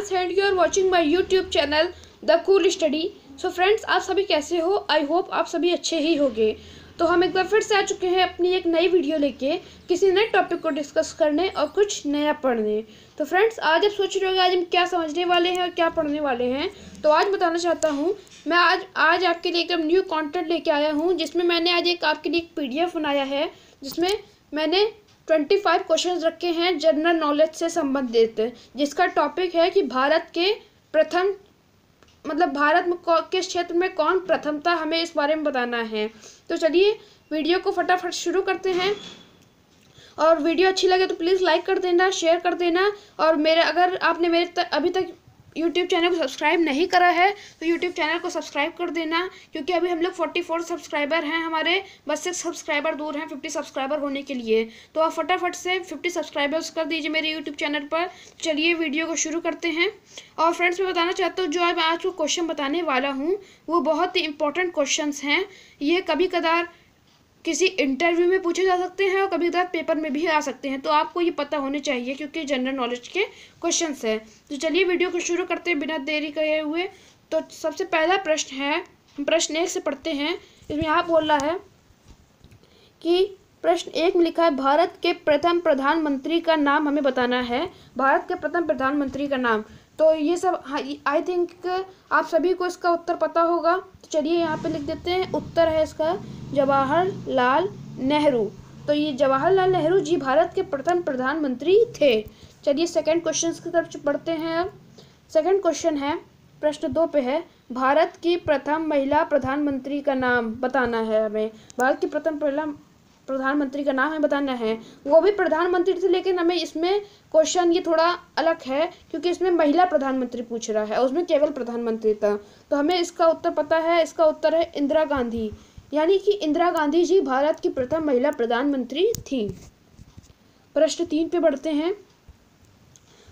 Friends and you are watching my YouTube channel the cool study. So friends, आप सभी कैसे हो? I hope आप सभी अच्छे ही होंगे। तो हम एक बार फिर से आ चुके हैं अपनी एक नई वीडियो लेके किसी नए टॉपिक को डिस्कस करने और कुछ नया पढ़ने। तो फ्रेंड्स, आज आप सोच रहे होंगे आज हम क्या समझने वाले हैं और क्या पढ़ने वाले हैं। तो आज बताना चाहता हूँ मैं आज आपके लिए एकदम न्यू कंटेंट लेके आया हूँ, जिसमें मैंने आज आपके लिए एक PDF बनाया है, जिसमें मैंने 25 क्वेश्चंस रखे हैं जनरल नॉलेज से संबंधित, जिसका टॉपिक है कि भारत के प्रथम भारत में किस क्षेत्र में कौन प्रथम था, हमें इस बारे में बताना है। तो चलिए वीडियो को फटाफट शुरू करते हैं। और वीडियो अच्छी लगे तो प्लीज़ लाइक कर देना, शेयर कर देना। और अगर आपने अभी तक यूट्यूब चैनल को सब्सक्राइब नहीं करा है तो यूट्यूब चैनल को सब्सक्राइब कर देना, क्योंकि अभी हम लोग 44 सब्सक्राइबर हैं, हमारे बस 6 सब्सक्राइबर दूर हैं 50 सब्सक्राइबर होने के लिए। तो आप फटाफट से 50 सब्सक्राइबर्स कर दीजिए मेरे यूट्यूब चैनल पर। चलिए वीडियो को शुरू करते हैं। और फ्रेंड्स, मैं बताना चाहता हूँ जो मैं आज को क्वेश्चन बताने वाला हूँ वो बहुत ही इंपॉर्टेंट क्वेश्चन हैं। ये कभी कदार किसी इंटरव्यू में पूछे जा सकते हैं और कभी कभार पेपर में भी आ सकते हैं, तो आपको ये पता होने चाहिए क्योंकि जनरल नॉलेज के क्वेश्चंस है। तो चलिए वीडियो को शुरू करते हैं बिना देरी किए हुए। तो सबसे पहला प्रश्न है, हम प्रश्न 1 से पढ़ते हैं। इसमें यहाँ बोल रहा है कि प्रश्न 1 में लिखा है भारत के प्रथम प्रधानमंत्री का नाम हमें बताना है। भारत के प्रथम प्रधानमंत्री का नाम, तो ये सब आई थिंक आप सभी को इसका उत्तर पता होगा। तो चलिए यहाँ पे लिख देते हैं, उत्तर है इसका जवाहरलाल नेहरू। तो ये जवाहरलाल नेहरू जी भारत के प्रथम प्रधानमंत्री थे। चलिए सेकंड क्वेश्चन की तरफ बढ़ते हैं। अब सेकंड क्वेश्चन है, प्रश्न 2 पे है, भारत की प्रथम महिला प्रधानमंत्री का नाम बताना है हमें। भारत की प्रथम प्रधानमंत्री का नाम हमें बताना है। वो भी प्रधानमंत्री थे, लेकिन हमें इसमें क्वेश्चन ये थोड़ा अलग है क्योंकि इसमें महिला प्रधानमंत्री पूछ रहा है, उसमें केवल प्रधानमंत्री था। तो हमें इसका उत्तर पता है, इसका उत्तर है इंदिरा गांधी, यानी कि इंदिरा गांधी जी भारत की प्रथम महिला प्रधानमंत्री थी। प्रश्न 3 पे बढ़ते हैं।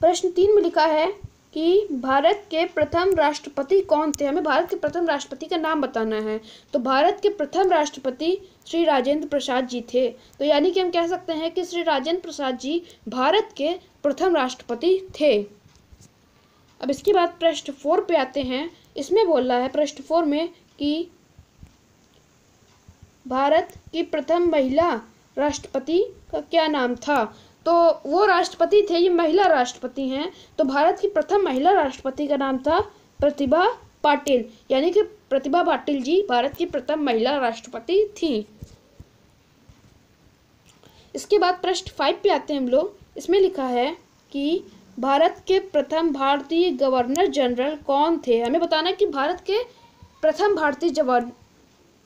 प्रश्न 3 में लिखा है कि भारत के प्रथम राष्ट्रपति कौन थे, हमें भारत के प्रथम राष्ट्रपति का नाम बताना है। तो भारत के प्रथम राष्ट्रपति श्री राजेंद्र प्रसाद जी थे। तो यानी कि हम कह सकते हैं कि श्री राजेंद्र प्रसाद जी भारत के प्रथम राष्ट्रपति थे। अब इसके बाद प्रश्न 4 पे आते हैं। इसमें बोल रहा है प्रश्न 4 में कि भारत की प्रथम महिला राष्ट्रपति का क्या नाम था। तो वो राष्ट्रपति थे, ये महिला राष्ट्रपति हैं। तो भारत की प्रथम महिला राष्ट्रपति का नाम था प्रतिभा पाटिल, यानी कि प्रतिभा पाटिल जी भारत की प्रथम महिला राष्ट्रपति थी। इसके बाद प्रश्न 5 पे आते हैं हम लोग। इसमें लिखा है कि भारत के प्रथम भारतीय गवर्नर जनरल कौन थे, हमें बताना है कि भारत के प्रथम भारतीय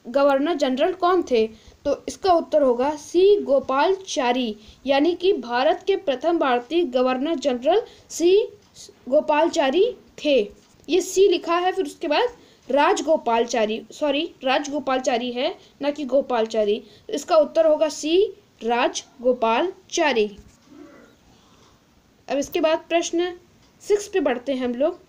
गवर्नर जनरल कौन थे। तो इसका उत्तर होगा सी गोपालचारी, यानी कि भारत के प्रथम भारतीय गवर्नर जनरल सी गोपालचारी थे। ये सी लिखा है, फिर उसके बाद राजगोपालचारी है, ना कि गोपालचारी। तो इसका उत्तर होगा सी राजगोपालचारी। अब इसके बाद प्रश्न 6 पे बढ़ते हैं हम लोग।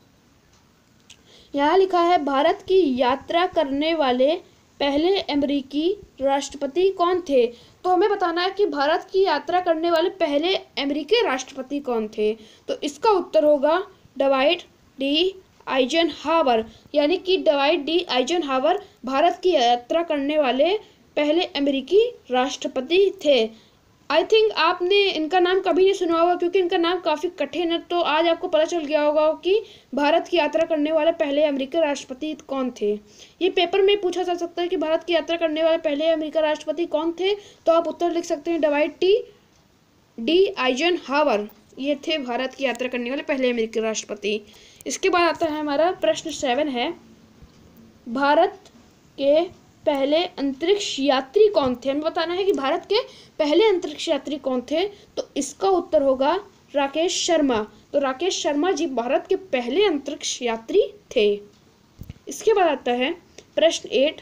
यहाँ लिखा है भारत की यात्रा करने वाले पहले अमेरिकी राष्ट्रपति कौन थे। तो हमें बताना है कि भारत की यात्रा करने वाले पहले अमेरिकी राष्ट्रपति कौन थे। तो इसका उत्तर होगा डवाइट डी आइजनहावर, यानी कि डवाइट डी आइजनहावर भारत की यात्रा करने वाले पहले अमेरिकी राष्ट्रपति थे। आई थिंक आपने इनका नाम कभी नहीं सुना होगा क्योंकि इनका नाम काफ़ी कठिन है। तो आज आपको पता चल गया होगा कि भारत की यात्रा करने वाले पहले अमेरिकी राष्ट्रपति कौन थे। ये पेपर में पूछा जा सकता है कि भारत की यात्रा करने वाले पहले अमेरिकी राष्ट्रपति कौन थे, तो आप उत्तर लिख सकते हैं डवाइट डी आइजनहावर, ये थे भारत की यात्रा करने वाले पहले अमेरिकी राष्ट्रपति। इसके बाद आता है हमारा प्रश्न 7 है, भारत के पहले अंतरिक्ष यात्री कौन थे, हमें बताना है कि भारत के पहले अंतरिक्ष यात्री कौन थे। तो इसका उत्तर होगा राकेश शर्मा। तो राकेश शर्मा जी भारत के पहले अंतरिक्ष यात्री थे। इसके बाद आता है प्रश्न 8,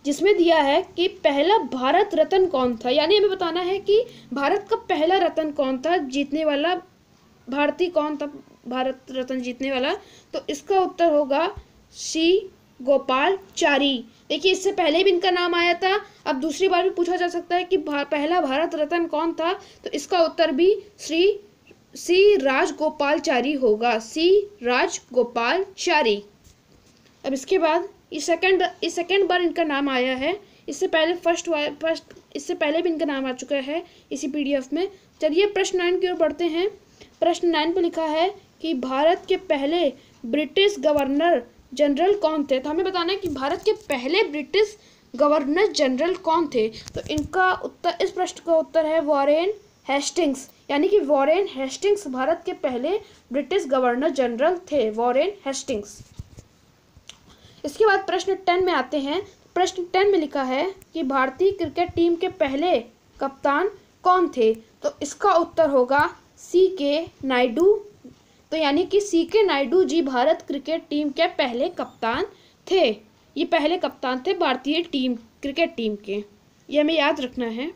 जिसमें दिया है कि पहला भारत रत्न कौन था, यानी हमें बताना है कि भारत का पहला रत्न कौन था, जीतने वाला भारतीय कौन था भारत रत्न जीतने वाला। तो इसका उत्तर होगा सी गोपालचारी। देखिए, इससे पहले भी इनका नाम आया था, अब दूसरी बार भी पूछा जा सकता है कि पहला भारत रत्न कौन था। तो इसका उत्तर भी श्री सी राजगोपालचारी होगा, सी राजगोपालचारी। अब इसके बाद ये सेकंड बार इनका नाम आया है। इससे पहले भी इनका नाम आ चुका है इसी पीडीएफ में। चलिए प्रश्न 9 की ओर बढ़ते हैं। प्रश्न 9 पे लिखा है कि भारत के पहले ब्रिटिश गवर्नर जनरल कौन थे। तो हमें बताना है कि भारत के पहले ब्रिटिश गवर्नर जनरल कौन थे। तो इनका उत्तर, इस प्रश्न का उत्तर है वॉरेन हेस्टिंग्स, यानी कि वॉरेन हेस्टिंग्स भारत के पहले ब्रिटिश गवर्नर जनरल थे, वॉरेन हेस्टिंग्स। इसके बाद प्रश्न 10 में आते हैं। प्रश्न 10 में लिखा है कि भारतीय क्रिकेट टीम के पहले कप्तान कौन थे। तो इसका उत्तर होगा C.K. नायडू। तो यानी कि C.K. Naidu ji Bharat cricket team के पहले कप्तान थे। ये पहले कप्तान थे भारतीय क्रिकेट टीम के। ये हमें याद रखना है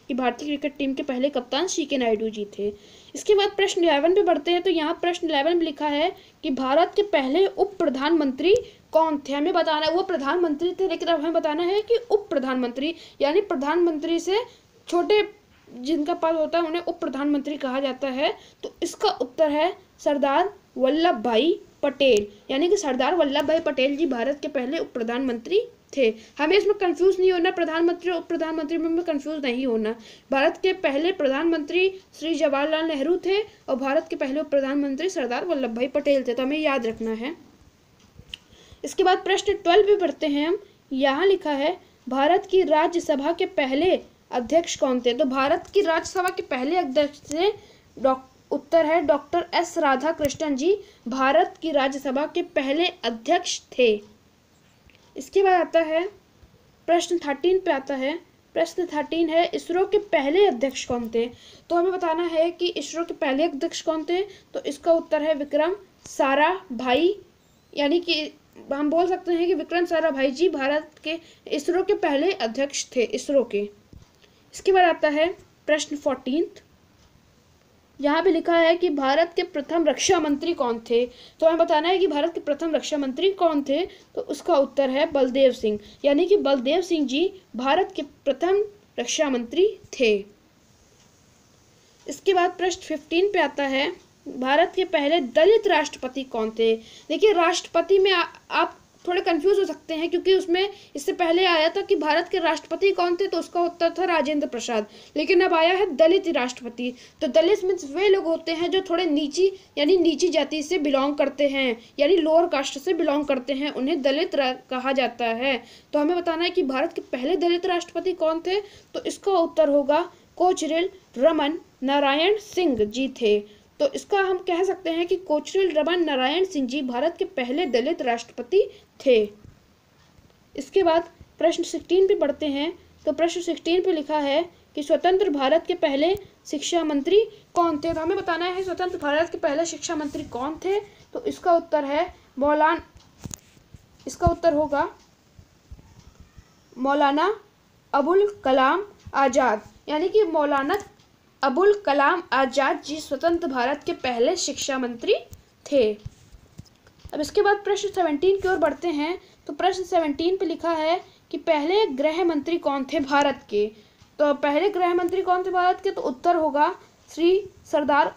कि भारतीय क्रिकेट टीम के पहले कप्तान C.K. नायडू जी थे। इसके बाद प्रश्न 11 पे बढ़ते हैं। तो यहाँ प्रश्न 11 में लिखा है कि भारत के पहले उप प्रधानमंत्री कौन थे। हमें बताना है, वो प्रधानमंत्री थे लेकिन अब हमें बताना है कि उप प्रधानमंत्री, यानी प्रधानमंत्री से छोटे जिनका पद होता है उन्हें उप प्रधानमंत्री कहा जाता है। तो इसका उत्तर है सरदार वल्लभ भाई पटेल, यानी कि सरदार वल्लभ भाई पटेल जी भारत के पहले उप प्रधानमंत्री थे। हमें इसमें कंफ्यूज नहीं होना, प्रधानमंत्री और उप प्रधानमंत्री में कंफ्यूज नहीं होना। भारत के पहले प्रधानमंत्री श्री जवाहरलाल नेहरू थे और भारत के पहले उप प्रधानमंत्री सरदार वल्लभ भाई पटेल थे। तो हमें याद रखना है। इसके बाद प्रश्न 12 पे पढ़ते हैं हम। यहाँ लिखा है भारत की राज्यसभा के पहले अध्यक्ष कौन थे। तो भारत की राज्यसभा के पहले अध्यक्ष थे उत्तर है डॉक्टर एस राधाकृष्णन जी, भारत की राज्यसभा के पहले अध्यक्ष थे। इसके बाद आता है प्रश्न 13 पे आता है। प्रश्न 13 है इसरो के पहले अध्यक्ष कौन थे। तो हमें बताना है कि इसरो के पहले अध्यक्ष कौन थे। तो इसका उत्तर है विक्रम साराभाई, यानी कि हम बोल सकते हैं कि विक्रम साराभाई जी भारत के इसरो के पहले अध्यक्ष थे, इसरो के। इसके बाद आता है प्रश्न 14। यहाँ पे लिखा है कि भारत के प्रथम रक्षा मंत्री कौन थे। तो हमें बताना है कि भारत के प्रथम रक्षा मंत्री कौन थे। तो उसका उत्तर है बलदेव सिंह, यानी कि बलदेव सिंह जी भारत के प्रथम रक्षा मंत्री थे। इसके बाद प्रश्न 15 पे आता है भारत के पहले दलित राष्ट्रपति कौन थे। देखिए राष्ट्रपति में आप थोड़े कंफ्यूज हो सकते हैं क्योंकि उसमें इससे पहले आया था कि भारत के राष्ट्रपति कौन थे। तो उसका उत्तर था राजेंद्र प्रसाद, लेकिन अब आया है दलित राष्ट्रपति। तो दलित मीन्स वे लोग होते हैं जो थोड़े नीची, यानी नीची जाति से बिलोंग करते हैं, यानी लोअर कास्ट से बिलोंग करते हैं, उन्हें दलित कहा जाता है। तो हमें बताना है कि भारत के पहले दलित राष्ट्रपति कौन थे। तो इसका उत्तर होगा कोचरिल रमन नारायण सिंह जी थे। तो इसका हम कह सकते हैं कि कोचरिल रमन नारायण सिंह जी भारत के पहले दलित राष्ट्रपति थे। इसके बाद प्रश्न 16 पे पढ़ते हैं। तो प्रश्न 16 पे लिखा है कि स्वतंत्र भारत के पहले शिक्षा मंत्री कौन थे। तो हमें बताना है स्वतंत्र भारत के पहले शिक्षा मंत्री कौन थे। तो इसका उत्तर है इसका उत्तर होगा मौलाना अबुल कलाम आज़ाद, यानी कि मौलाना अबुल कलाम आज़ाद जी स्वतंत्र भारत के पहले शिक्षा मंत्री थे। अब इसके बाद प्रश्न 17 की ओर बढ़ते हैं। तो प्रश्न 17 पे लिखा है कि पहले गृह मंत्री कौन थे भारत के। तो पहले गृह मंत्री कौन थे भारत के। तो उत्तर होगा सरदार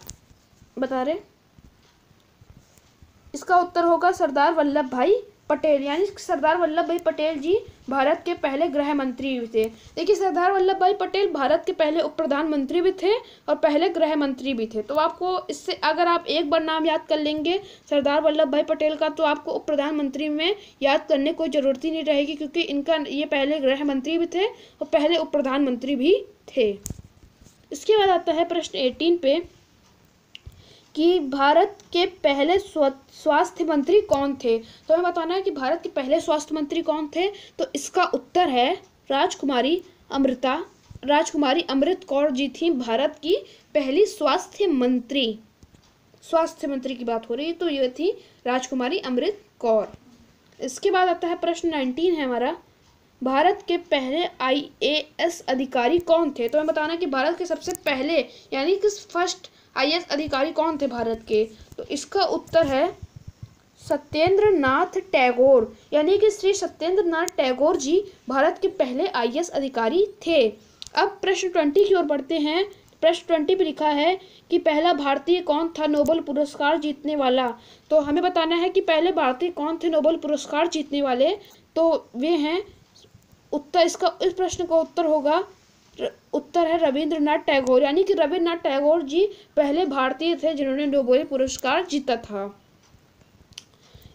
इसका उत्तर होगा सरदार वल्लभ भाई पटेल, यानी सरदार वल्लभ भाई पटेल जी भारत के पहले गृह मंत्री भी थे। देखिए सरदार वल्लभ भाई पटेल भारत के पहले उप प्रधानमंत्री भी थे और पहले गृह मंत्री भी थे। तो आपको इससे अगर आप एक बार नाम याद कर लेंगे सरदार वल्लभ भाई पटेल का, तो आपको उप प्रधानमंत्री में याद करने कोई ज़रूरत ही नहीं रहेगी, क्योंकि इनका ये पहले गृह मंत्री भी थे और पहले उप प्रधानमंत्री भी थे। इसके बाद आता है प्रश्न 18 पे कि भारत के पहले स्वास्थ्य मंत्री कौन थे। तो हमें बताना है कि भारत के पहले स्वास्थ्य मंत्री कौन थे। तो इसका उत्तर है राजकुमारी अमृत कौर जी थी भारत की पहली स्वास्थ्य मंत्री। स्वास्थ्य मंत्री की बात हो रही है तो ये थी राजकुमारी अमृत कौर। इसके बाद आता है प्रश्न 19 है हमारा, भारत के पहले IAS अधिकारी कौन थे। तो हमें बताना है कि भारत के सबसे पहले, यानी कि फर्स्ट IAS अधिकारी कौन थे भारत के। तो इसका उत्तर है सत्येंद्र नाथ टैगोर, यानी कि श्री सत्येंद्र नाथ टैगोर जी भारत के पहले IAS अधिकारी थे। अब प्रश्न 20 की ओर बढ़ते हैं। प्रश्न 20 पे लिखा है कि पहला भारतीय कौन था नोबेल पुरस्कार जीतने वाला। तो हमें बताना है कि पहले भारतीय कौन थे नोबेल पुरस्कार जीतने वाले। तो वे हैं उत्तर, इसका इस प्रश्न का उत्तर होगा, उत्तर है रविंद्रनाथ टैगोर, यानी कि रविंद्रनाथ टैगोर जी पहले भारतीय थे जिन्होंने नोबेल पुरस्कार जीता था।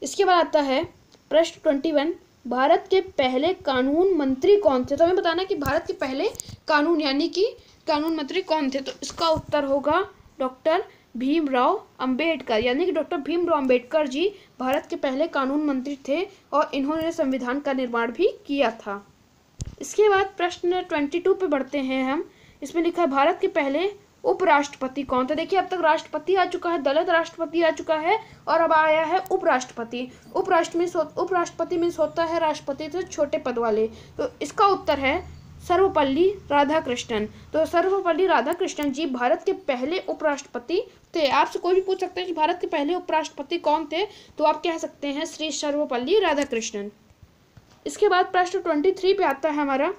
इसके बाद आता है प्रश्न 21, भारत के पहले कानून मंत्री कौन थे। तो हमें बताना है कि भारत के पहले कानून यानी कि कानून मंत्री कौन थे। तो इसका उत्तर होगा डॉक्टर भीमराव अंबेडकर, यानी कि डॉक्टर भीमराव अंबेडकर जी भारत के पहले कानून मंत्री थे और इन्होंने संविधान का निर्माण भी किया था। इसके बाद प्रश्न 22 पे बढ़ते हैं हम। इसमें लिखा है भारत के पहले उपराष्ट्रपति कौन थे। देखिए अब तक राष्ट्रपति आ चुका है, दलित राष्ट्रपति आ चुका है और अब आया है उपराष्ट्रपति। उपराष्ट्रपति मीन्स होता है राष्ट्रपति से छोटे पद वाले। तो इसका उत्तर है सर्वपल्ली राधाकृष्णन। तो सर्वपल्ली राधाकृष्णन जी भारत के पहले उपराष्ट्रपति थे। आपसे कोई भी पूछ सकते हैं कि भारत के पहले उपराष्ट्रपति कौन थे, तो आप कह सकते हैं श्री सर्वपल्ली राधाकृष्णन। इसके बाद प्रश्न 23 पे आता है हमारा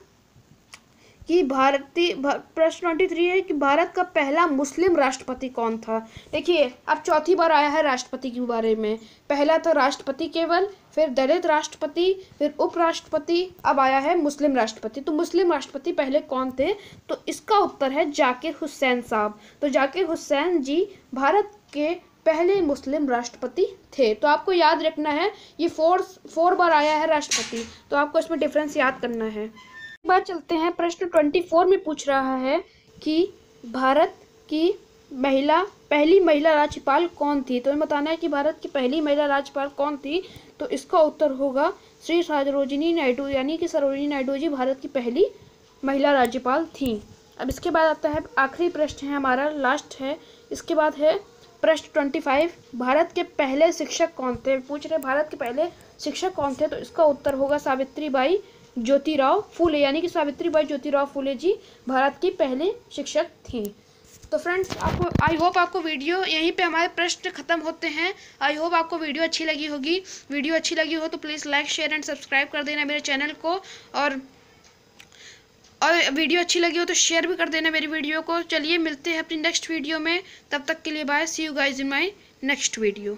कि प्रश्न 23 है कि भारत का पहला मुस्लिम राष्ट्रपति कौन था। देखिए अब चौथी बार आया है राष्ट्रपति के बारे में। पहला था राष्ट्रपति केवल, फिर दलित राष्ट्रपति, फिर उपराष्ट्रपति, अब आया है मुस्लिम राष्ट्रपति। तो मुस्लिम राष्ट्रपति पहले कौन थे, तो इसका उत्तर है जाकिर हुसैन साहब। तो जाकिर हुसैन जी भारत के पहले मुस्लिम राष्ट्रपति थे। तो आपको याद रखना है ये फोर बार आया है राष्ट्रपति, तो आपको इसमें डिफरेंस याद करना है। बात चलते हैं प्रश्न 24 में पूछ रहा है कि भारत की पहली महिला राज्यपाल कौन थी। तो हमें बताना है कि भारत की पहली महिला राज्यपाल कौन थी। तो इसका उत्तर होगा श्री सरोजिनी नायडू, यानी कि सरोजिनी नायडू जी भारत की पहली महिला राज्यपाल थी। अब इसके बाद आता है आखिरी प्रश्न है हमारा, लास्ट है। इसके बाद है प्रश्न 25, भारत के पहले शिक्षक कौन थे। पूछ रहे भारत के पहले शिक्षक कौन थे। तो इसका उत्तर होगा सावित्रीबाई ज्योतिराव फूले, यानी कि सावित्रीबाई ज्योतिराव फूले जी भारत की पहले शिक्षक थी। तो फ्रेंड्स आपको आई होप आपको वीडियो यहीं पे हमारे प्रश्न खत्म होते हैं। आई होप आपको वीडियो अच्छी लगी होगी। वीडियो अच्छी लगी हो तो please like share and subscribe कर देना मेरे चैनल को, और वीडियो अच्छी लगी हो तो शेयर भी कर देना मेरी वीडियो को। चलिए मिलते हैं अपनी नेक्स्ट वीडियो में, तब तक के लिए bye, see you guys in my next video.